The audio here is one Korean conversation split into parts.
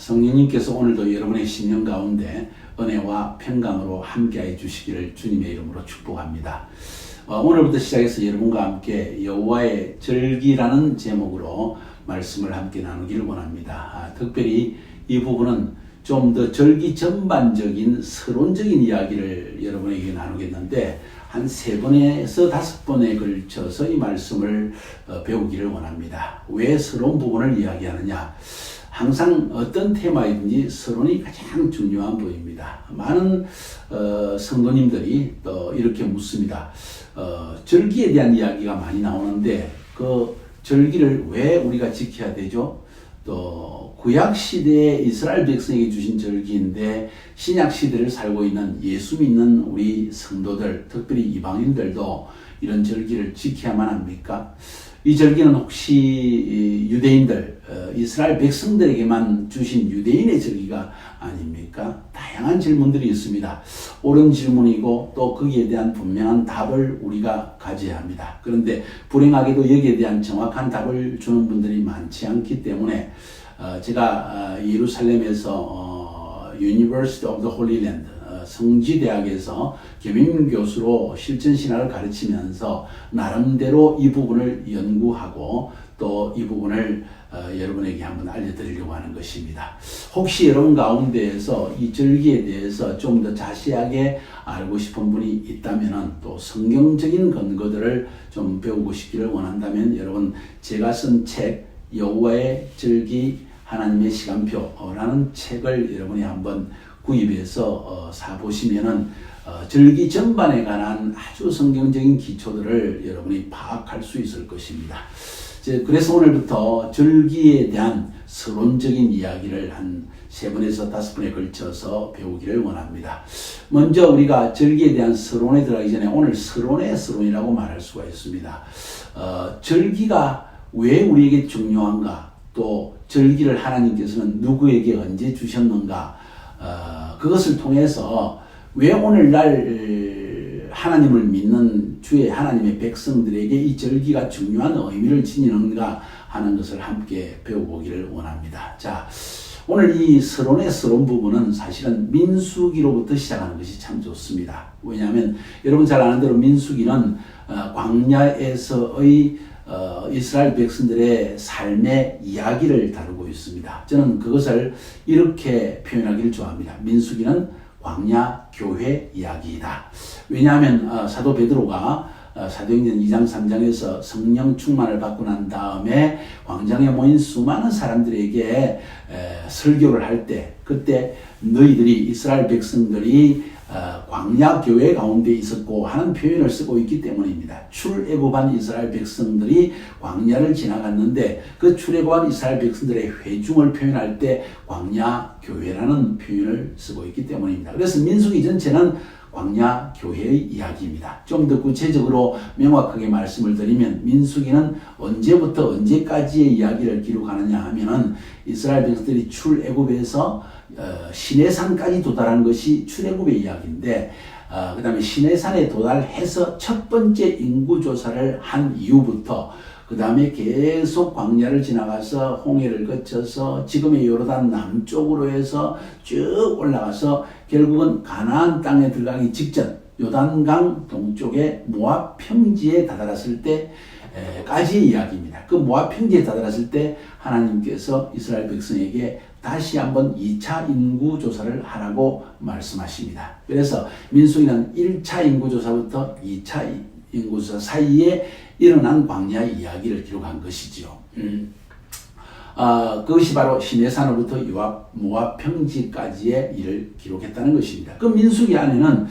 성령님께서 오늘도 여러분의 심령 가운데 은혜와 평강으로 함께해 주시기를 주님의 이름으로 축복합니다. 오늘부터 시작해서 여러분과 함께 여호와의 절기라는 제목으로 말씀을 함께 나누기를 원합니다. 특별히 이 부분은 좀 더 절기 전반적인 서론적인 이야기를 여러분에게 나누겠는데 한 3번에서 5번에 걸쳐서 이 말씀을 배우기를 원합니다. 왜 서론 부분을 이야기하느냐? 항상 어떤 테마이든지 서론이 가장 중요한 부분입니다. 많은 성도님들이 또 이렇게 묻습니다. 절기에 대한 이야기가 많이 나오는데 그 절기를 왜 우리가 지켜야 되죠? 또 구약시대에 이스라엘 백성에게 주신 절기인데 신약시대를 살고 있는 예수 믿는 우리 성도들, 특별히 이방인들도 이런 절기를 지켜야만 합니까? 이 절기는 혹시 유대인들, 이스라엘 백성들에게만 주신 유대인의 절기가 아닙니까? 다양한 질문들이 있습니다. 옳은 질문이고 또 거기에 대한 분명한 답을 우리가 가져야 합니다. 그런데 불행하게도 여기에 대한 정확한 답을 주는 분들이 많지 않기 때문에 제가 예루살렘에서 University of the Holy Land 성지대학에서 겸임교수로 실천신학을 가르치면서 나름대로 이 부분을 연구하고 또 이 부분을 여러분에게 한번 알려드리려고 하는 것입니다. 혹시 여러분 가운데에서 이 절기에 대해서 좀 더 자세하게 알고 싶은 분이 있다면 또 성경적인 근거들을 좀 배우고 싶기를 원한다면 여러분 제가 쓴 책 여호와의 절기 하나님의 시간표라는 책을 여러분이 한번 구입해서 사보시면은 절기 전반에 관한 아주 성경적인 기초들을 여러분이 파악할 수 있을 것입니다. 그래서 오늘부터 절기에 대한 서론적인 이야기를 한 3번에서 5번에 걸쳐서 배우기를 원합니다. 먼저 우리가 절기에 대한 서론에 들어가기 전에 오늘 서론의 서론이라고 말할 수가 있습니다. 절기가 왜 우리에게 중요한가? 또 절기를 하나님께서는 누구에게 언제 주셨는가? 그것을 통해서 왜 오늘날 하나님을 믿는 주의 하나님의 백성들에게 이 절기가 중요한 의미를 지니는가 하는 것을 함께 배워보기를 원합니다. 자, 오늘 이 서론의 서론 부분은 사실은 민수기로부터 시작하는 것이 참 좋습니다. 왜냐하면 여러분 잘 아는 대로 민수기는 광야에서의 이스라엘 백성들의 삶의 이야기를 다루고 있습니다. 저는 그것을 이렇게 표현하기를 좋아합니다. 민수기는 광야 교회 이야기이다. 왜냐하면 사도 베드로가 사도행전 2장 3장에서 성령 충만을 받고 난 다음에 광장에 모인 수많은 사람들에게 설교를 할 때 그때 너희들이 이스라엘 백성들이 광야 교회 가운데 있었고 하는 표현을 쓰고 있기 때문입니다. 출애굽한 이스라엘 백성들이 광야를 지나갔는데 그 출애굽한 이스라엘 백성들의 회중을 표현할 때 광야 교회라는 표현을 쓰고 있기 때문입니다. 그래서 민수기 전체는 광야 교회의 이야기입니다. 좀 더 구체적으로 명확하게 말씀을 드리면 민수기는 언제부터 언제까지의 이야기를 기록하느냐 하면은 이스라엘 백성들이 출애굽에서 시내산까지 도달한 것이 출애굽의 이야기인데 그 다음에 시내산에 도달해서 첫 번째 인구조사를 한 이후부터 그 다음에 계속 광야를 지나가서 홍해를 거쳐서 지금의 요르단 남쪽으로 해서 쭉 올라가서 결국은 가나안 땅에 들어가기 직전 요단강 동쪽의 모압 평지에 다다랐을 때까지의 이야기입니다. 그 모압 평지에 다다랐을 때 하나님께서 이스라엘 백성에게 다시 한번 2차 인구조사를 하라고 말씀하십니다. 그래서 민수기는 1차 인구조사부터 2차 인구조사 사이에 일어난 광야 이야기를 기록한 것이지요. 그것이 바로 시내산으로부터 모압 평지까지의 일을 기록했다는 것입니다. 그 민수기 안에는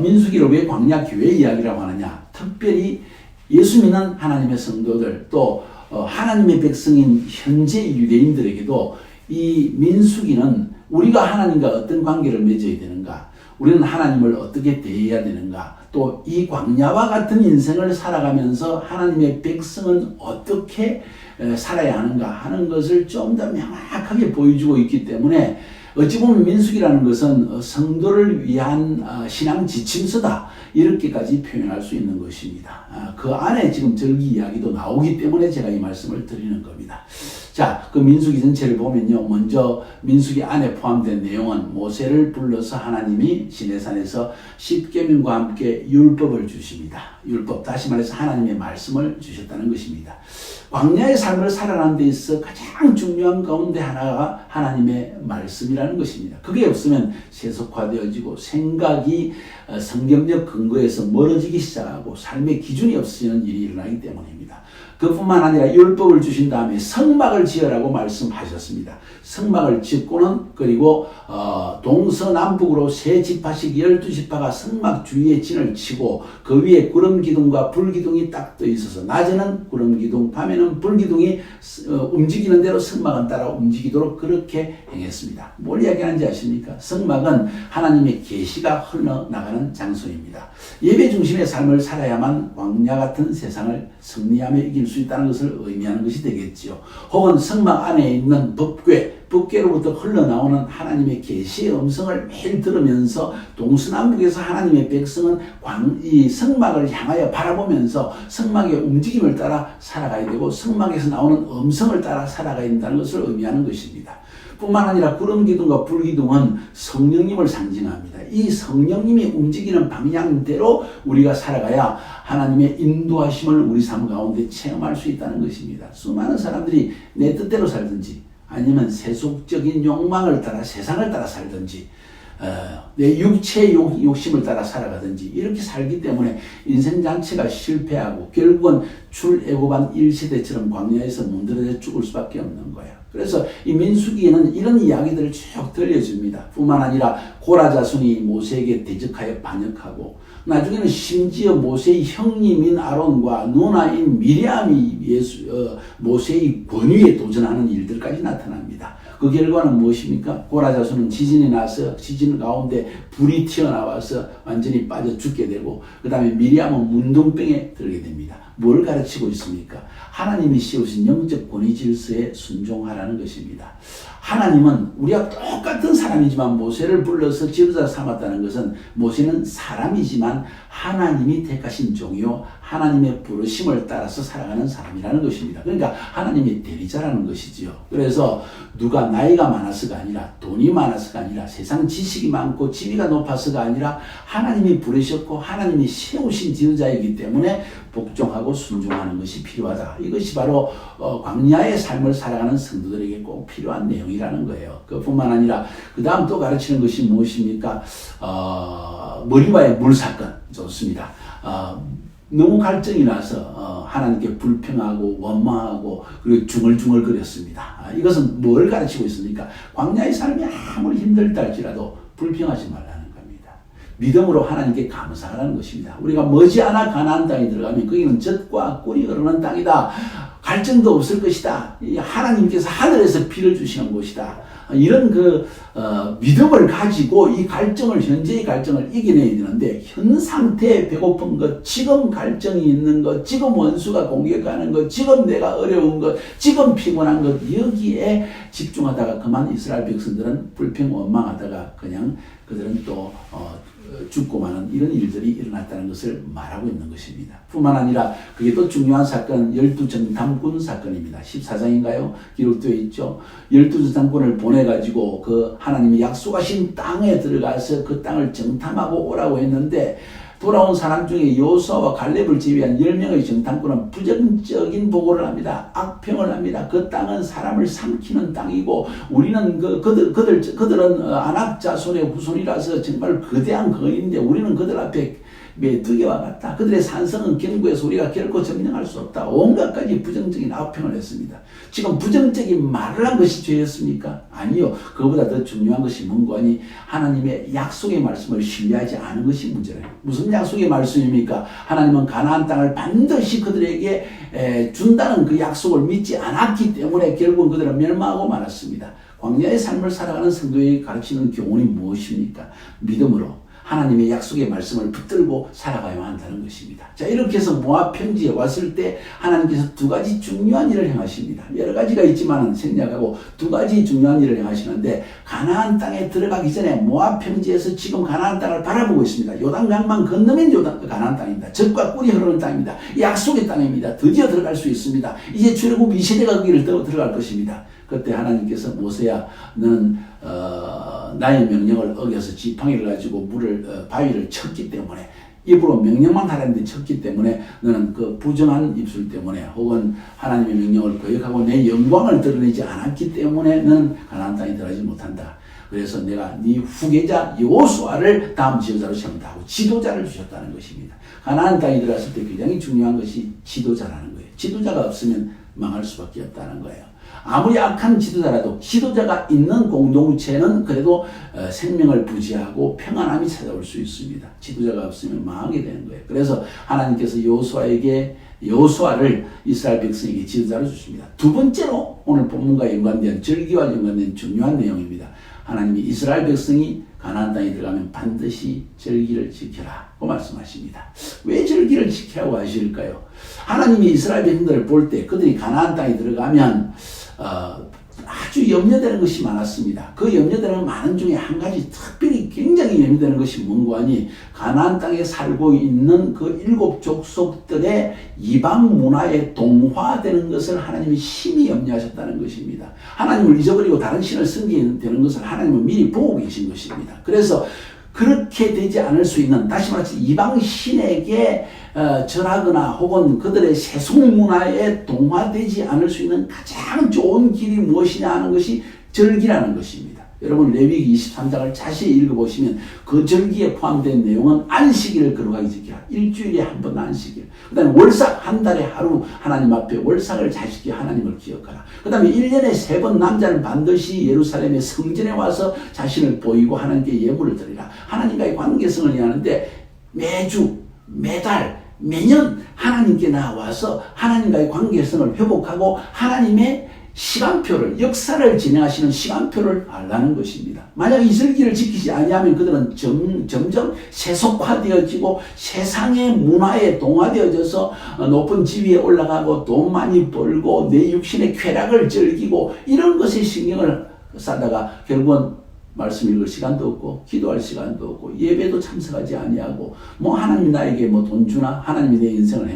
민수기를 왜 광야 교회 이야기라고 하느냐? 특별히 예수 믿는 하나님의 성도들 또 하나님의 백성인 현재 유대인들에게도 이 민수기는 우리가 하나님과 어떤 관계를 맺어야 되는가? 우리는 하나님을 어떻게 대해야 되는가? 또 이 광야와 같은 인생을 살아가면서 하나님의 백성은 어떻게 살아야 하는가 하는 것을 좀 더 명확하게 보여주고 있기 때문에 어찌 보면 민수기라는 것은 성도를 위한 신앙 지침서다, 이렇게까지 표현할 수 있는 것입니다. 그 안에 지금 절기 이야기도 나오기 때문에 제가 이 말씀을 드리는 겁니다. 자, 그 민수기 전체를 보면요, 먼저 민수기 안에 포함된 내용은 모세를 불러서 하나님이 시내산에서 십계명과 함께 율법을 주십니다. 율법, 다시 말해서 하나님의 말씀을 주셨다는 것입니다. 광야의 삶을 살아가는 데 있어 가장 중요한 가운데 하나가 하나님의 말씀이라는 것입니다. 그게 없으면 세속화되어지고 생각이 성경적 근거에서 멀어지기 시작하고 삶의 기준이 없어지는 일이 일어나기 때문입니다. 그뿐만 아니라 율법을 주신 다음에 성막을 지으라고 말씀하셨습니다. 성막을 짓고는 그리고 동서남북으로 세 지파씩 12지파가 성막 주위에 진을 치고 그 위에 구름기둥과 불기둥이 딱 떠 있어서 낮에는 구름기둥, 밤에는 불기둥이 움직이는 대로 성막은 따라 움직이도록 그렇게 행했습니다. 뭘 이야기하는지 아십니까? 성막은 하나님의 계시가 흘러나가는 장소입니다. 예배 중심의 삶을 살아야만 광야 같은 세상을 승리하며 이길 수 있다는 것을 의미하는 것이 되겠지요. 혹은 성막 안에 있는 법궤로부터 흘러나오는 하나님의 계시의 음성을 매일 들으면서 동서남북에서 하나님의 백성은 이 성막을 향하여 바라보면서 성막의 움직임을 따라 살아가야 되고 성막에서 나오는 음성을 따라 살아가야 된다는 것을 의미하는 것입니다. 뿐만 아니라 구름기둥과 불기둥은 성령님을 상징합니다. 이 성령님이 움직이는 방향대로 우리가 살아가야 하나님의 인도하심을 우리 삶 가운데 체험할 수 있다는 것입니다. 수많은 사람들이 내 뜻대로 살든지 아니면 세속적인 욕망을 따라 세상을 따라 살든지 내 육체의 욕심을 따라 살아가든지 이렇게 살기 때문에 인생 자체가 실패하고 결국은 출애굽한 1세대처럼 광야에서 문드러져 죽을 수밖에 없는 거예요. 그래서 이 민수기에는 이런 이야기들을 쭉 들려줍니다. 뿐만 아니라 고라 자손이 모세에게 대적하여 반역하고 나중에는 심지어 모세의 형님인 아론과 누나인 미리암이 모세의 권위에 도전하는 일들까지 나타납니다. 그 결과는 무엇입니까? 고라 자손은 지진이 나서 지진 가운데 불이 튀어나와서 완전히 빠져 죽게 되고 그 다음에 미리암은 문둥병에 들게 됩니다. 뭘 가르치고 있습니까? 하나님이 씌우신 영적 권위 질서에 순종하라는 것입니다. 하나님은 우리와 똑같은 사람이지만 모세를 불러서 지도자 삼았다는 것은 모세는 사람이지만 하나님이 택하신 종이요 하나님의 부르심을 따라서 살아가는 사람이라는 것입니다. 그러니까 하나님의 대리자라는 것이지요. 그래서 누가 나이가 많아서가 아니라 돈이 많아서가 아니라 세상 지식이 많고 지위가 높아서가 아니라 하나님이 부르셨고 하나님이 세우신 지도자이기 때문에 복종하고 순종하는 것이 필요하다. 이것이 바로 광야의 삶을 살아가는 성도들에게 꼭 필요한 내용이라는 거예요. 그뿐만 아니라 그 다음 또 가르치는 것이 무엇입니까? 머리와의 물 사건 좋습니다. 너무 갈증이 나서 하나님께 불평하고 원망하고 그리고 중얼중얼거렸습니다. 이것은 뭘 가르치고 있습니까? 광야의 삶이 아무리 힘들다 할지라도 불평하지 말라는 겁니다. 믿음으로 하나님께 감사하라는 것입니다. 우리가 머지않아 가나안 땅에 들어가면 거기는 젖과 꿀이 흐르는 땅이다. 갈증도 없을 것이다. 하나님께서 하늘에서 피를 주시는 곳이다. 이런 믿음을 가지고 이 갈증을, 현재의 갈증을 이겨내야 되는데, 현 상태에 배고픈 것, 지금 갈증이 있는 것, 지금 원수가 공격하는 것, 지금 내가 어려운 것, 지금 피곤한 것, 여기에 집중하다가 그만 이스라엘 백성들은 불평 원망하다가 그냥 그들은 또 죽고 마는 이런 일들이 일어났다는 것을 말하고 있는 것입니다. 뿐만 아니라 그게 또 중요한 사건, 12정탐꾼 사건입니다. 14장인가요? 기록되어 있죠. 12정탐꾼을 보내가지고 그 하나님이 약속하신 땅에 들어가서 그 땅을 정탐하고 오라고 했는데 돌아온 사람 중에 여호수아와 갈렙을 제외한 10명의 정탐꾼은 부정적인 보고를 합니다. 악평을 합니다. 그 땅은 사람을 삼키는 땅이고 우리는 그들은 아낙 자손의 후손이라서 정말 거대한 거인인데 우리는 그들 앞에 메뚜기와 같다. 그들의 산성은 견고해서 우리가 결코 점령할 수 없다. 온갖 가지 부정적인 악평을 했습니다. 지금 부정적인 말을 한 것이 죄였습니까? 아니요. 그거보다 더 중요한 것이 뭔고 하니 하나님의 약속의 말씀을 신뢰하지 않은 것이 문제예요. 무슨 약속의 말씀입니까? 하나님은 가나안 땅을 반드시 그들에게 준다는 그 약속을 믿지 않았기 때문에 결국은 그들은 멸망하고 말았습니다. 광야의 삶을 살아가는 성도에게 가르치는 교훈이 무엇입니까? 믿음으로 하나님의 약속의 말씀을 붙들고 살아가야만 한다는 것입니다. 자, 이렇게 해서 모압 평지에 왔을 때 하나님께서 두 가지 중요한 일을 행하십니다. 여러 가지가 있지만 생략하고 두 가지 중요한 일을 행하시는데, 가나안 땅에 들어가기 전에 모압 평지에서 지금 가나안 땅을 바라보고 있습니다. 요단강만 건너면 가나안 땅입니다. 젖과 꿀이 흐르는 땅입니다. 약속의 땅입니다. 드디어 들어갈 수 있습니다. 이제 출애굽 2세대가 거기를 들어갈 것입니다. 그때 하나님께서 모세야, 너는 나의 명령을 어겨서 지팡이를 가지고 바위를 쳤기 때문에, 입으로 명령만 하라는데 쳤기 때문에, 너는 그 부정한 입술 때문에 혹은 하나님의 명령을 거역하고 내 영광을 드러내지 않았기 때문에 너는 가나안 땅에 들어가지 못한다. 그래서 내가 네 후계자 여호수아를 다음 지도자로 세운다 하고 지도자를 주셨다는 것입니다. 가나안 땅에 들어갔을 때 굉장히 중요한 것이 지도자라는 거예요. 지도자가 없으면 망할 수밖에 없다는 거예요. 아무리 악한 지도자라도 지도자가 있는 공동체는 그래도 생명을 부지하고 평안함이 찾아올 수 있습니다. 지도자가 없으면 망하게 되는 거예요. 그래서 하나님께서 여호수아를 이스라엘 백성에게 지도자로 주십니다. 두 번째로 오늘 본문과 연관된, 절기와 연관된 중요한 내용입니다. 하나님이 이스라엘 백성이 가나안 땅에 들어가면 반드시 절기를 지켜라 고 말씀하십니다. 왜 절기를 지키라고 하실까요? 하나님이 이스라엘 백성들을 볼 때 그들이 가나안 땅에 들어가면 아주 염려되는 것이 많았습니다. 그 염려되는 많은 중에 한 가지, 특별히 굉장히 염려되는 것이 뭔고 하니, 가나안 땅에 살고 있는 그 7 족속들의 이방 문화에 동화되는 것을 하나님이 심히 염려하셨다는 것입니다. 하나님을 잊어버리고 다른 신을 섬기게 되는 것을 하나님은 미리 보고 계신 것입니다. 그래서 그렇게 되지 않을 수 있는, 다시 말해서 이방 신에게 절하거나 혹은 그들의 세속 문화에 동화되지 않을 수 있는 가장 좋은 길이 무엇이냐 하는 것이 절기라는 것입니다. 여러분 레위기 23장을 자세히 읽어보시면 그 절기에 포함된 내용은 안식일을 거룩하게 지키라. 일주일에 한 번 안식일. 그 다음에 월삭, 한 달에 하루 하나님 앞에 월삭을 잘 지켜 하나님을 기억하라. 그 다음에 1년에 3번 남자는 반드시 예루살렘의 성전에 와서 자신을 보이고 하나님께 예물을 드리라. 하나님과의 관계성을 얘기하는데 매주, 매달, 매년 하나님께 나와서 하나님과의 관계성을 회복하고 하나님의 시간표를, 역사를 진행하시는 시간표를 알라는 것입니다. 만약 이 절기를 지키지 아니하면 그들은 점점 세속화되어지고 세상의 문화에 동화되어져서 높은 지위에 올라가고 돈 많이 벌고 내 육신의 쾌락을 즐기고 이런 것에 신경을 쓰다가 결국은 말씀 읽을 시간도 없고 기도할 시간도 없고 예배도 참석하지 아니하고 하나님이 나에게 돈 주나, 하나님이 내 인생을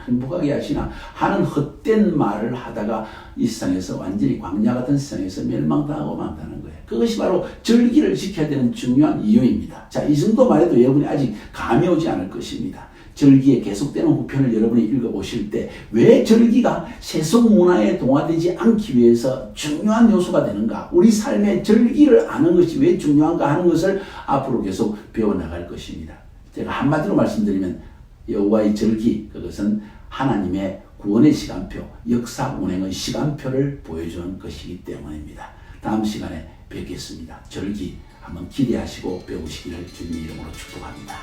행복하게 하시나 하는 헛된 말을 하다가 이 세상에서 완전히 광야 같은 세상에서 멸망당하고 만다는 거예요. 그것이 바로 절기를 지켜야 되는 중요한 이유입니다. 자, 이 정도 말해도 여러분이 아직 감이 오지 않을 것입니다. 절기에 계속되는 후편을 여러분이 읽어보실 때 왜 절기가 세속 문화에 동화되지 않기 위해서 중요한 요소가 되는가, 우리 삶의 절기를 아는 것이 왜 중요한가 하는 것을 앞으로 계속 배워나갈 것입니다. 제가 한마디로 말씀드리면 여호와의 절기, 그것은 하나님의 구원의 시간표, 역사 운행의 시간표를 보여주는 것이기 때문입니다. 다음 시간에 뵙겠습니다. 절기 한번 기대하시고 배우시기를 주님의 이름으로 축복합니다.